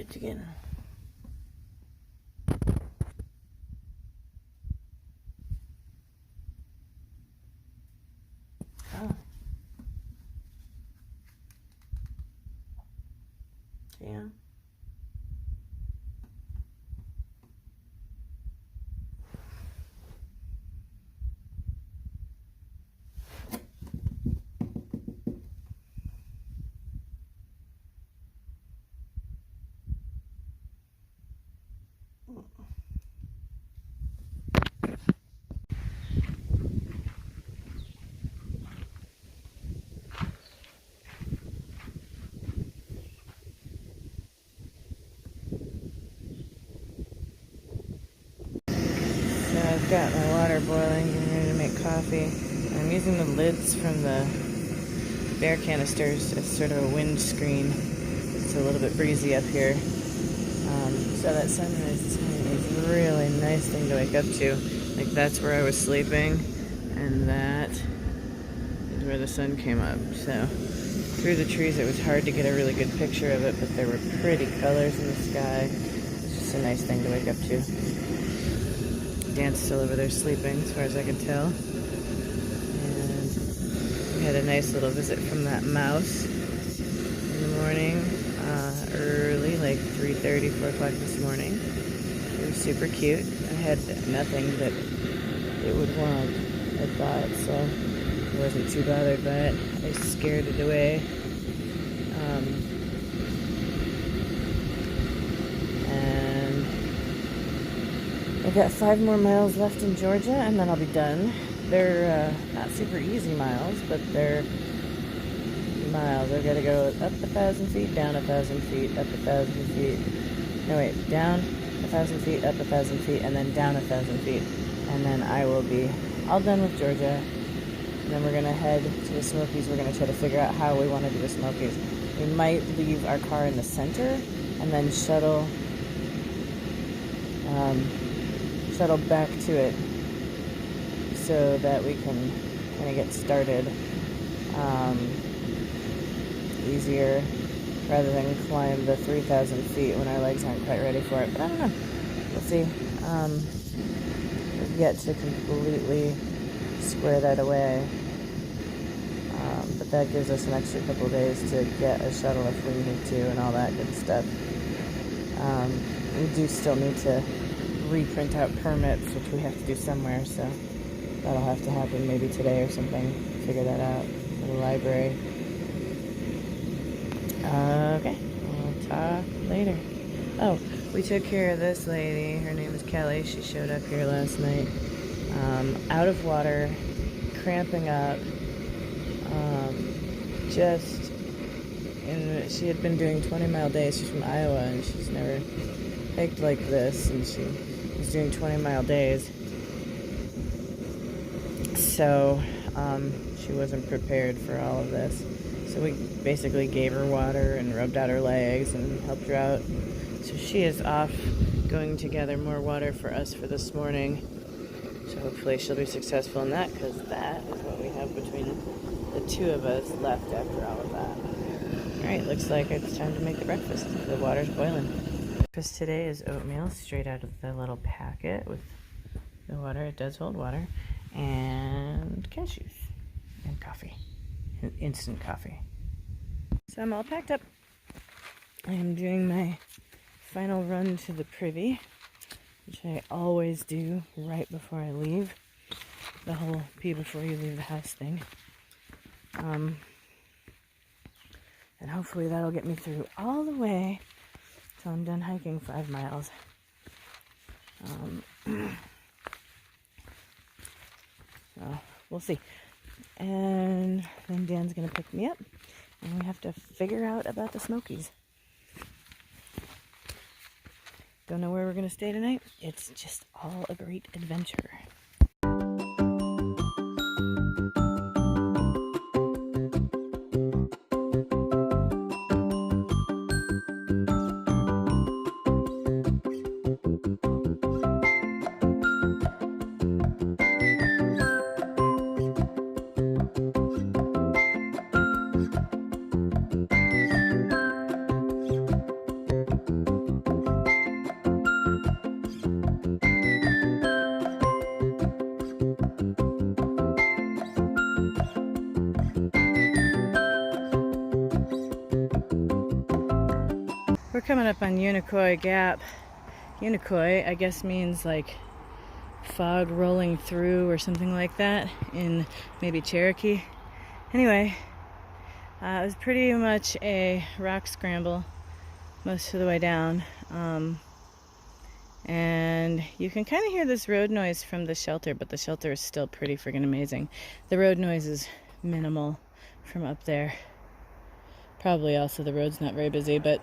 it again. Oh. Yeah. So I've got my water boiling, getting ready to make coffee. I'm using the lids from the bear canisters as sort of a wind screen. It's a little bit breezy up here. So that sunrise this morning is a really nice thing to wake up to. Like, that's where I was sleeping, and that is where the sun came up. So through the trees it was hard to get a really good picture of it, but there were pretty colors in the sky. It's just a nice thing to wake up to. Dan's still over there sleeping, as far as I can tell. And we had a nice little visit from that mouse in the morning, early, like 3:30, 4 o'clock this morning. It was super cute. I had nothing that it would want, I thought, so I wasn't too bothered by it. I scared it away. And I've got 5 more miles left in Georgia, and then I'll be done. They're not super easy miles, but they're miles. I've got to go up 1,000 feet, down 1,000 feet, up 1,000 feet. No, wait, down 1,000 feet, up 1,000 feet, and then down 1,000 feet. And then I will be all done with Georgia. And then we're going to head to the Smokies. We're going to try to figure out how we want to do the Smokies. We might leave our car in the center and then shuttle back to it so that we can kind of get started easier rather than climb the 3,000 feet when our legs aren't quite ready for it. But I don't know. We'll see. We've yet to completely square that away. But that gives us an extra couple days to get a shuttle if we need to and all that good stuff. We do still need to reprint out permits, which we have to do somewhere, so that'll have to happen maybe today or something. Figure that out for the library. Okay, we'll talk later. Oh, we took care of this lady. Her name is Kelly. She showed up here last night. Out of water, cramping up. She had been doing 20-mile days. She's from Iowa, and she's never hiked like this, and she was doing 20-mile days. So, she wasn't prepared for all of this. So we basically gave her water and rubbed out her legs and helped her out. So she is off going to gather more water for us for this morning. So hopefully she'll be successful in that, because that is what we have between the two of us left after all of that. Alright, looks like it's time to make the breakfast. The water's boiling. Breakfast today is oatmeal straight out of the little packet with the water. It does hold water. And cashews. And coffee. Instant coffee. So I'm all packed up. I am doing my final run to the privy, which I always do right before I leave. The whole pee before you leave the house thing. And hopefully that'll get me through all the way till I'm done hiking 5 miles. So we'll see. And then Dan's gonna pick me up, and we have to figure out about the Smokies. Don't know where we're gonna stay tonight. It's just all a great adventure. coming up on Unicoi Gap. Unicoi, I guess, means like fog rolling through or something like that in maybe Cherokee. Anyway, it was pretty much a rock scramble most of the way down. And you can kind of hear this road noise from the shelter, but the shelter is still pretty friggin' amazing. The road noise is minimal from up there. Probably also the road's not very busy, but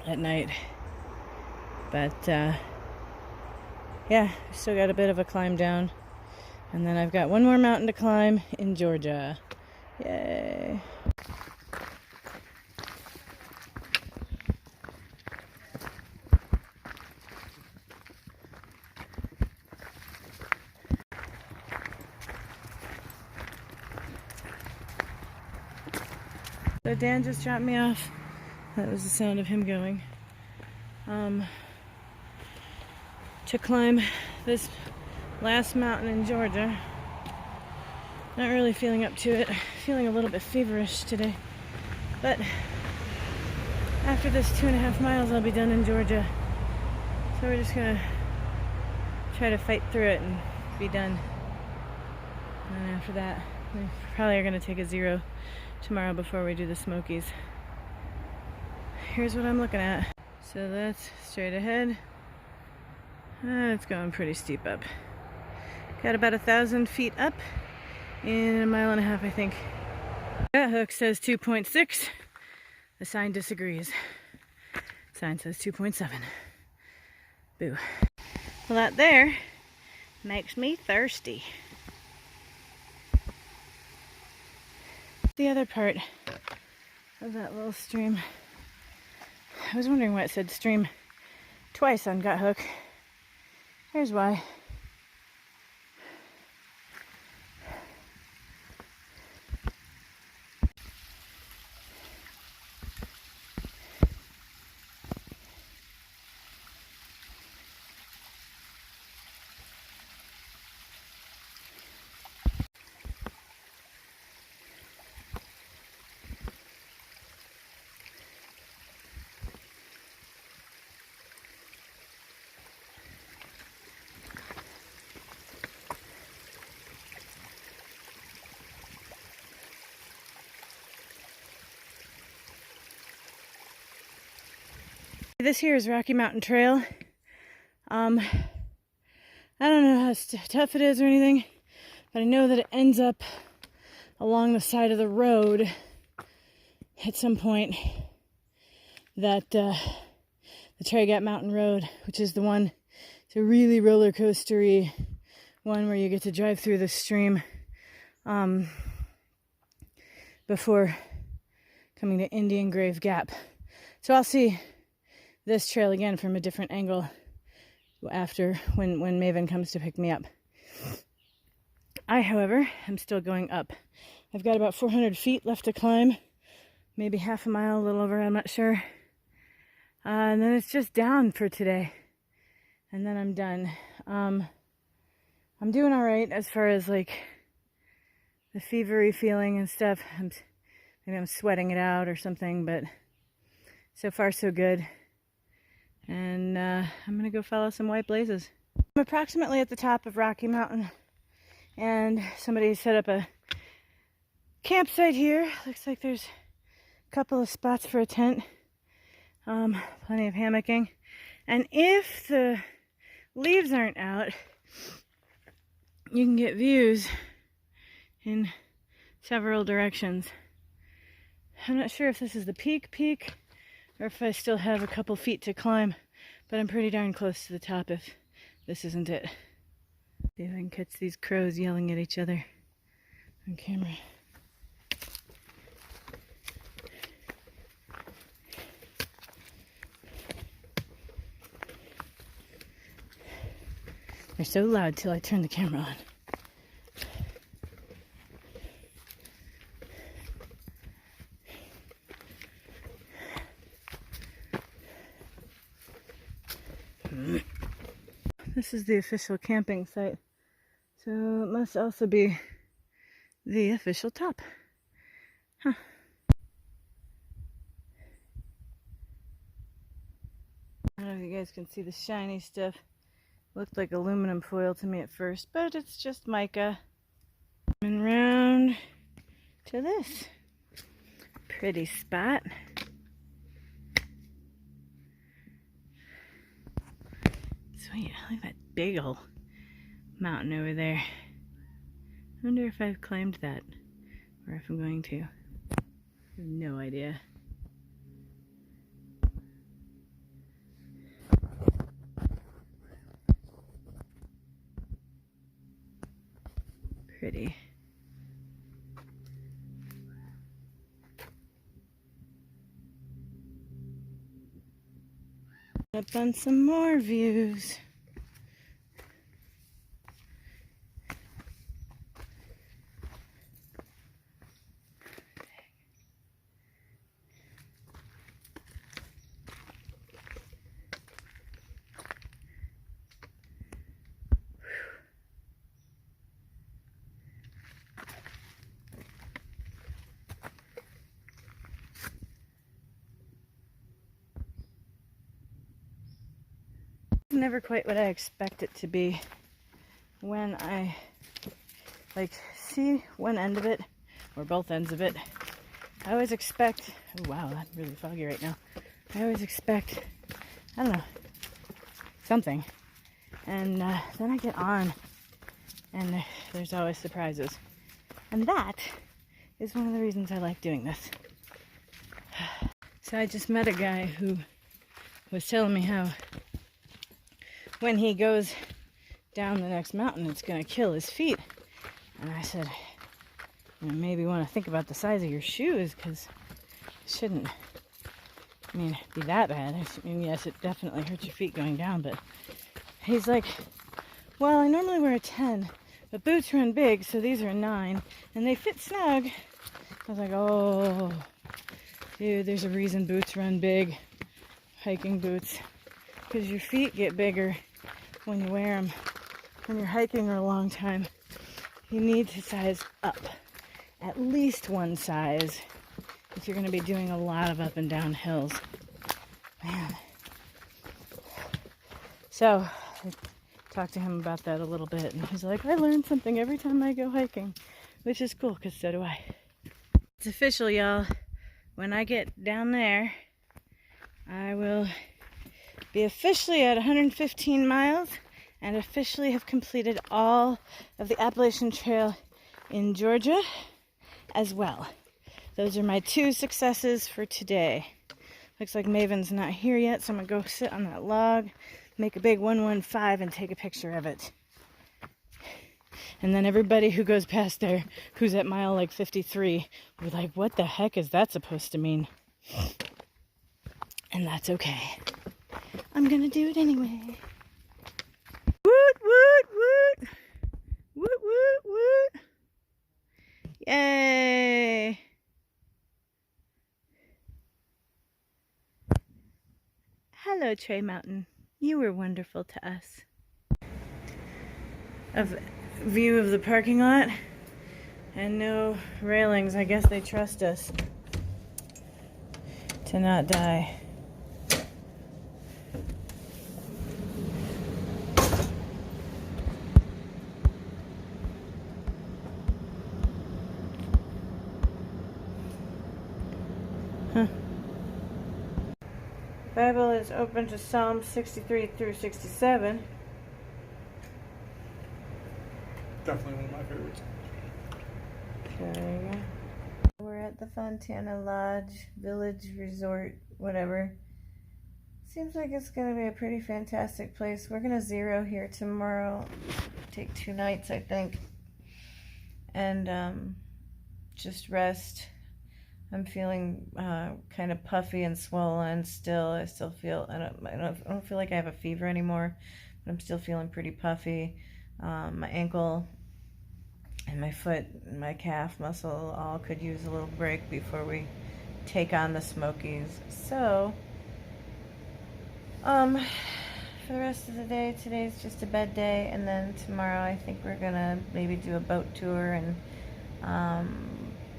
at night. But yeah, still got a bit of a climb down. And then I've got one more mountain to climb in Georgia. Yay! So Dan just dropped me off. That was the sound of him going. To climb this last mountain in Georgia. Not really feeling up to it. Feeling a little bit feverish today. But after this 2.5 miles, I'll be done in Georgia. So we're just gonna try to fight through it and be done. And then after that, we probably are gonna take a 0 tomorrow before we do the Smokies. Here's what I'm looking at. So that's straight ahead. It's going pretty steep up. Got about 1,000 feet up in 1.5 miles, I think. That hook says 2.6. The sign disagrees. Sign says 2.7. Boo. Well, that there makes me thirsty. The other part of that little stream. I was wondering why it said stream twice on Gut Hook. Here's why. This here is Rocky Mountain Trail. I don't know how tough it is or anything, but I know that it ends up along the side of the road at some point. That the Tragat Mountain Road, which is the one, it's a really roller coastery one where you get to drive through the stream before coming to Indian Grave Gap. So I'll see this trail again from a different angle after when Maven comes to pick me up. I, however, am still going up. I've got about 400 feet left to climb, maybe half a mile, a little over, I'm not sure. And then it's just down for today. And then I'm done. I'm doing all right as far as like the fevery feeling and stuff. Maybe I'm sweating it out or something, but so far so good. And I'm gonna go follow some white blazes. I'm approximately at the top of Rocky Mountain, and somebody set up a campsite here. Looks like there's a couple of spots for a tent, plenty of hammocking. And if the leaves aren't out, you can get views in several directions. I'm not sure if this is the peak, or if I still have a couple feet to climb, but I'm pretty darn close to the top if this isn't it. See if I can catch these crows yelling at each other on camera. They're so loud till I turn the camera on. This is the official camping site, so it must also be the official top. Huh. guys can see the shiny stuff. Looked like aluminum foil to me at first, but it's just mica. And round to this pretty spot. Sweet, look at that big old mountain over there. I wonder if I've climbed that, or if I'm going to. I have no idea. Pretty. Up on some more views. Never quite what I expect it to be when I see one end of it or both ends of it. I always expect, oh wow, that's really foggy right now. I always expect, I don't know, something, and then I get on and there's always surprises, and that is one of the reasons I like doing this. So I just met a guy who was telling me how when he goes down the next mountain, it's going to kill his feet. And I said, you maybe want to think about the size of your shoes, because it shouldn't, be that bad. Yes, it definitely hurts your feet going down, but he's like, well, I normally wear a 10, but boots run big, so these are a 9, and they fit snug. I was like, oh, dude, there's a reason boots run big, hiking boots, because your feet get bigger when you wear them. When you're hiking for a long time, you need to size up, at least one size, if you're going to be doing a lot of up and down hills. Man. So I talked to him about that a little bit, and he's like, I learn something every time I go hiking, which is cool, because so do I. It's official, y'all. When I get down there, I will be officially at 115 miles and officially have completed all of the Appalachian Trail in Georgia as well. Those are my 2 successes for today. Looks like Maven's not here yet, so I'm gonna go sit on that log, make a big 115 and take a picture of it. And then everybody who goes past there, who's at mile like 53, will be like, what the heck is that supposed to mean? And that's okay. I'm gonna do it anyway. Woot, woot, woot. Woot, woot, woot. Yay. Hello, Trey Mountain. You were wonderful to us. A view of the parking lot and no railings. I guess they trust us to not die. Bible is open to Psalm 63 through 67. Definitely one of my favorites. There you go. We're at the Fontana Lodge, Village Resort, whatever. Seems like it's going to be a pretty fantastic place. We're going to zero here tomorrow. Take 2 nights, I think. And just rest. I'm feeling kind of puffy and swollen still. I still feel, I don't feel like I have a fever anymore, but I'm still feeling pretty puffy. My ankle and my foot and my calf muscle all could use a little break before we take on the Smokies. So, for the rest of the day, today's just a bed day, and then tomorrow I think we're gonna maybe do a boat tour and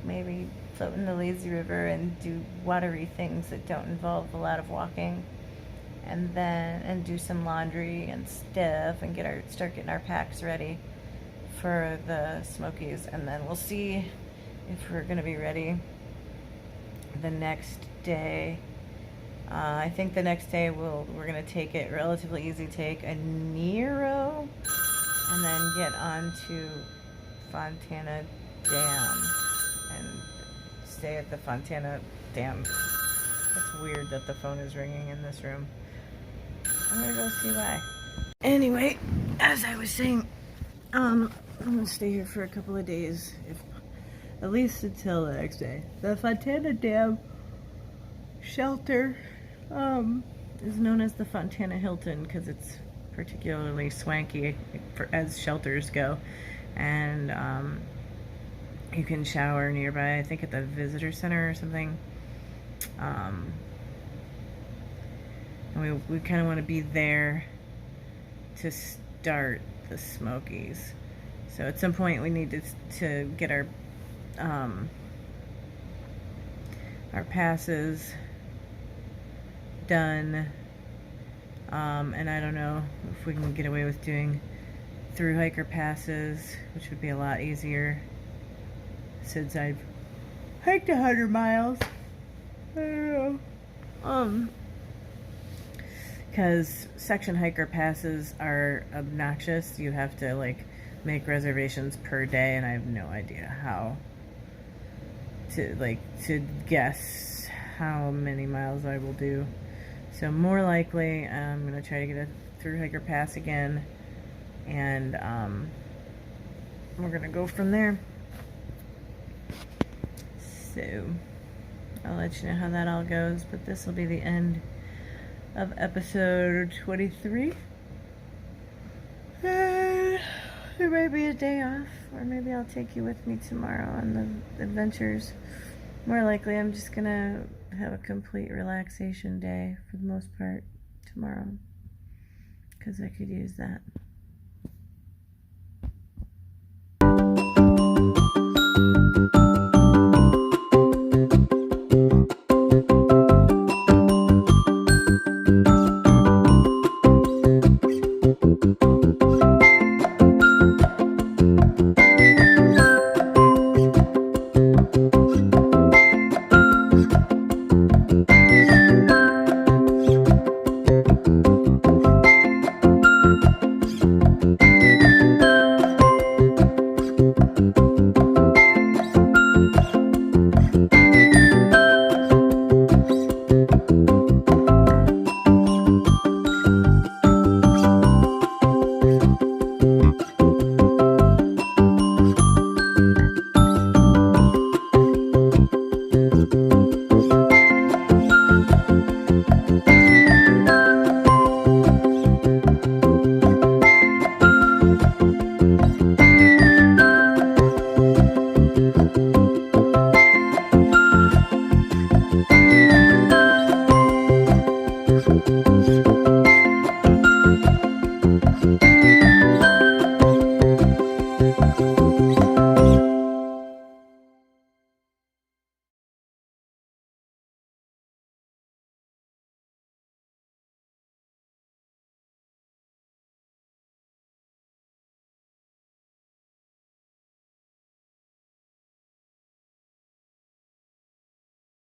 maybe float in the lazy river and do watery things that don't involve a lot of walking. and do some laundry and stuff and start getting our packs ready for the Smokies, and then we'll see if we're gonna be ready the next day. I think the next day we're gonna take it relatively easy, take a Nero, and then get on to Fontana Dam and stay at the Fontana Dam. It's weird that the phone is ringing in this room. I'm gonna go see why. Anyway, as I was saying, I'm gonna stay here for a couple of days, at least until the next day. The Fontana Dam shelter is known as the Fontana Hilton because it's particularly swanky as shelters go, and you can shower nearby, I think at the visitor center or something. And we kind of want to be there to start the Smokies. So at some point we need to get our passes done, and I don't know if we can get away with doing through hiker passes, which would be a lot easier since I've hiked 100 miles. I don't know. Because section hiker passes are obnoxious. You have to like make reservations per day, and I have no idea how to guess how many miles I will do. So more likely I'm gonna try to get a through hiker pass again, and we're gonna go from there. So I'll let you know how that all goes, but this will be the end of episode 23. There might be a day off, or maybe I'll take you with me tomorrow on the adventures. More likely I'm just gonna have a complete relaxation day for the most part tomorrow, because I could use that.